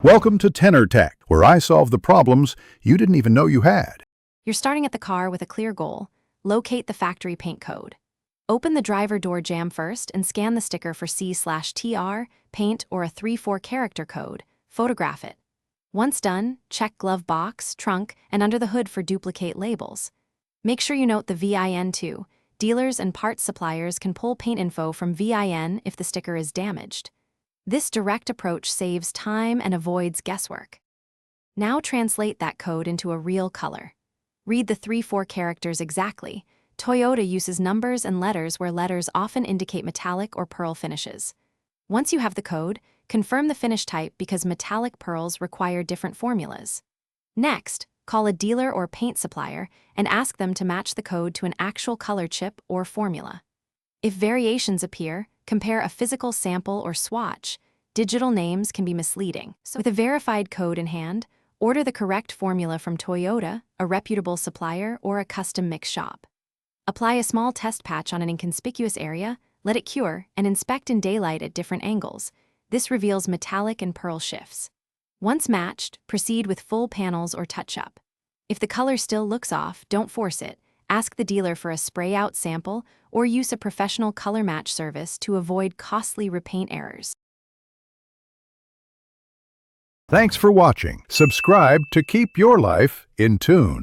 Welcome to Tenor Tech, where I solve the problems you didn't even know you had. You're starting at the car with a clear goal. Locate the factory paint code. Open the driver door jamb first and scan the sticker for C/TR, paint, or a 3-4 character code. Photograph it. Once done, check glove box, trunk, and under the hood for duplicate labels. Make sure you note the VIN too. Dealers and parts suppliers can pull paint info from VIN if the sticker is damaged. This direct approach saves time and avoids guesswork. Now translate that code into a real color. Read the 3-4 characters exactly. Toyota uses numbers and letters where letters often indicate metallic or pearl finishes. Once you have the code, confirm the finish type because metallic pearls require different formulas. Next, call a dealer or paint supplier and ask them to match the code to an actual color chip or formula. If variations appear, compare a physical sample or swatch. Digital names can be misleading. So with a verified code in hand, order the correct formula from Toyota, a reputable supplier, or a custom mix shop. Apply a small test patch on an inconspicuous area, let it cure, and inspect in daylight at different angles. This reveals metallic and pearl shifts. Once matched, proceed with full panels or touch-up. If the color still looks off, don't force it. Ask the dealer for a spray-out sample or use a professional color match service to avoid costly repaint errors. Thanks for watching. Subscribe to keep your life in tune.